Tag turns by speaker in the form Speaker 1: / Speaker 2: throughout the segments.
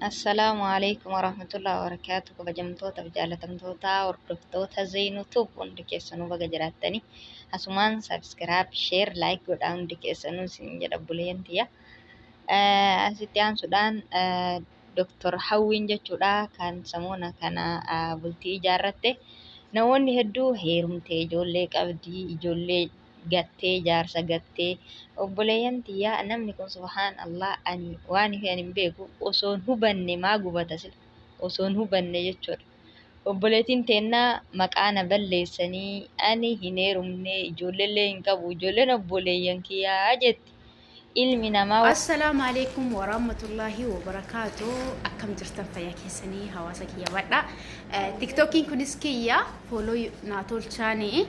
Speaker 1: السلام عليكم ورحمة الله وبركاته. kabajamtoota fi jaalatamtoota hordoftoota Zeenuutuuf hundi keessanuu baga jiraattanii asumaan sabiskiraab sheer laayik godhaa hundi keessanuu isin jedha buleeyyantiya. Asitti aansuudhaan Dr. Hawwiin jechuudha kan samoona kana bultii ijaarratte. Namoonni hedduu heerumtee ijoollee qabdii, ijoollee gattee, jaarsa gattee obboleeyyan tiyyaa namni kun subhaanallah ani waan ani hin beeku osoon hubanne maa gubata sila osoon hubanne jechuudha. Obboleettiin teennaa maqaa na balleessanii ani hin heerumne ijoolleellee hin qabu ijoolleen obboleeyyan kiyyaa jetti. Ilmi namaa
Speaker 2: Assalamu alaikum warahmatullahi wabarakatuh. Akkam jirtan fayyaa keessanii hawaasa kiyya badha. TikTokiin kunis kiyya follow naa tolchaanii.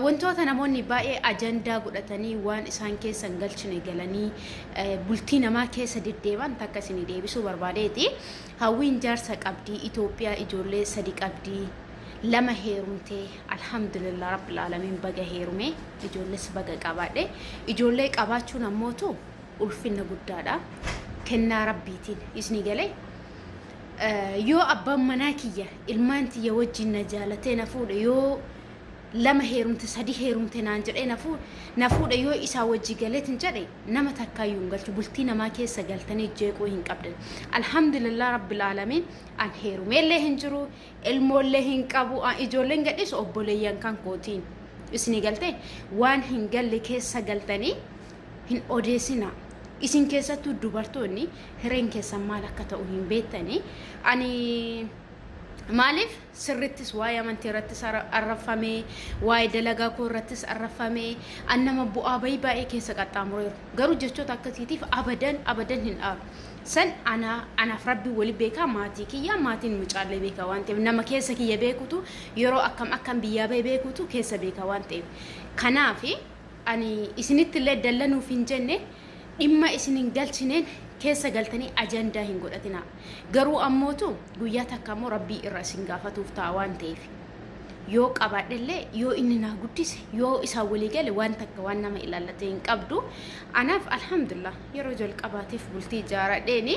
Speaker 2: Wantoota namoonni baay'ee ajandaa godhatanii waan isaan keessa galchine galanii bultii namaa keessa deddeeban takka isin deebisuu barbaadeeti. Hawwiin jaarsa qabdii Itoophiyaa ijoollee sadi qabdii. Lama heerumtee alhamdulillah rabbil alamin baga heerume ijoollees baga qabaadhe ijoollee qabaachuun ammootu ulfinna guddaadha kennaa rabbiitiin isni galee yoo abbaan manaa kiyya ilmaan tiyya wajjin na jaalatee na fuudhe yoo lama heerumte sadi heerumte naan jedhee na fuudhe yoo isaa wajji galeetin jedhe nama takkaayyuu hin galchu bultii namaa keessa galtanii jeequu hin qabdan alhamdulillah rabbil alamin an heerumeellee hin jiru ilmoollee hin qabu ijoolleen gadhiisu obboleeyyan kan kootiin isni galte waan hin galle keessa galtanii hin odeessina isin keessattuu dubartoonni hireen keessan maal akka ta'u hin beektanii ani Maalif sirrittis waa'ee amantii irrattis arrafamee waa'ee dalagaa koo irrattis arrafamee annama bu'aa baay'ee keessa qaxxaamureeru garuu jechoota akkasiitiif abadan hin dhaabu san anaaf rabbi wali beekaa maatii kiyya maatiin mucaallee beekaa waan ta'eef nama keessa kiyya beekutu yeroo akkam biyyaa bahee beekutu keessa beekaa waan ta'eef kanaaf ani isinitti illee dallanuuf hin jenne dhimma isinin galchineen keessa galtanii ajandaa hin godhatina garuu ammootu guyyaa takka ammoo rabbii irra isin gaafatuuf ta'a waan ta'eef yoo qabaadhellee yoo inni naa guddise yoo isaa walii gale waan takka waan nama ilaallatee hin qabdu anaaf alhamdulillah yeroo jalqabaatiif bultii ijaaradheeni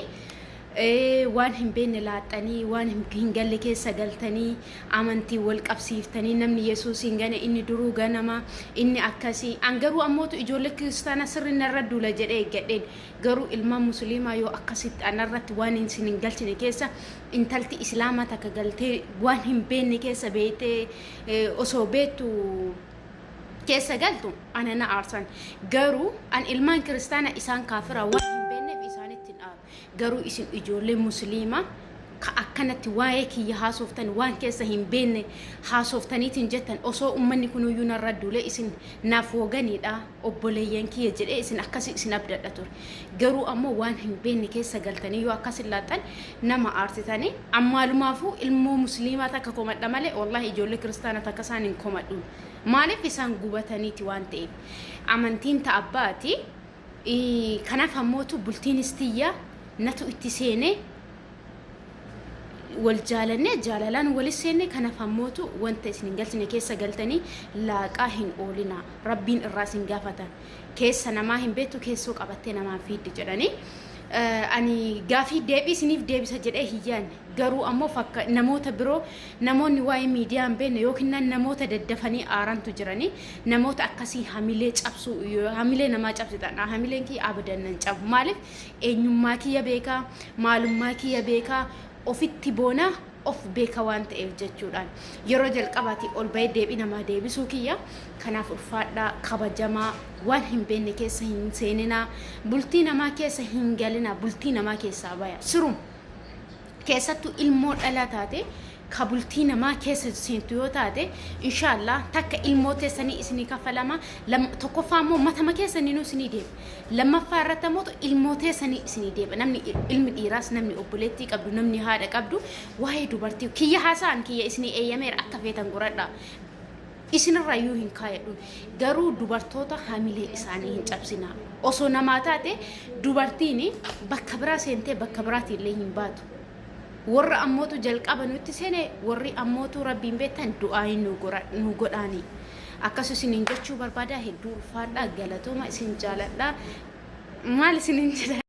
Speaker 2: waan hin beekne laaxanii waan hin galle keessa galtanii amantii wal qabsiiftanii namni Yesuus hin gane inni duruu ganama inni akkasii an garuu ammootu ijoollee kiristaanaa sirri narra duula jedhee eeggadheen garuu ilmaan musliimaa yoo akkasitti anarratti waan isin hin galchine keessa intalti islaamaa takka galtee waan hin beekne keessa beektee osoo beektu keessa galtu anana aarsan garuu an ilmaan kiristaanaa isaan kaafira waan garuu isin ijoollee musliima ka akkanatti waa'ee kiyya haasoftan waan keessa hin beekne haasoftaniitiin jettan osoo ummanni kunuyyuu narra duulee isin naaf woganiidha obboleeyyan kiyya jedhee isin akkasii isin abdadha ture garuu ammoo waan hin beekne keessa galtanii yoo akkasin laaxan nama aarsitanii ammaalumaafuu ilmoo musliimaa takka komadha malee wallahi ijoollee kiristaana takka isaan hin komadhuun maaliif isaan gubataniiti waan ta'eef amantiin ta'abbaati kanaaf ammootu bultiinis tiyya natu itti seene wal jaalanne jaalalaan walis seene kanaaf ammootu wanta isin hin galchine keessa galtanii laaqaa hin oolina rabbiin irraa isin gaafatan keessa namaa hin beektu keessoo qabattee namaa fiiddi jedhanii ani gaafii deebii isiniif deebisa jedhee hiyyaan garuu ammoo fakka namoota biroo namoonni waa'ee miidiyaa hin beekne yookiin namoota daddafanii aarantu jiranii namoota akkasii hamilee cabsuu hamilee namaa cabsitan hamileen kiyya abadan nan cabu maaliif eenyummaa kiyya beekaa maalummaa kiyya beekaa ofitti boona of beeka waan ta'eef jechuudhaan yeroo jalqabaati ol bahee deebii namaa deebisuu kiyya kanaaf ulfaadhaa kabajamaa waan hin beekne keessa hin seeninaa bultii namaa keessa hin galinaa bultii namaa keessaa baya sirum keessattuu ilmoo dhalaa taate ka bultii namaa keessa seentu yoo taate inshallah takka ilmoo teessanii isinii kafalama tokkoffaa immoo matama keessanii nu isinii deeba lammaffaa irratti immoo ilmoo teessanii isinii deeba namni ilmi dhiiraas namni obboleettii qabdu namni haadha qabdu waa'ee dubartii kiyya haasaan kiyya isinii eeyyameera akka feetan goradha isinirraayyuu hin kaayadhu garuu dubartoota hamilee isaanii hin cabsinaa osoo namaa taate dubartiin bakka biraa seentee bakka biraatiillee hin baatu warra ammootu jalqaba nutti seene warri ammootu rabbiin beektan du'aa nu godhaani akkasumas isin jechuu barbaada hedduu ulfaadha galatooma isin jaaladha maal isin jedha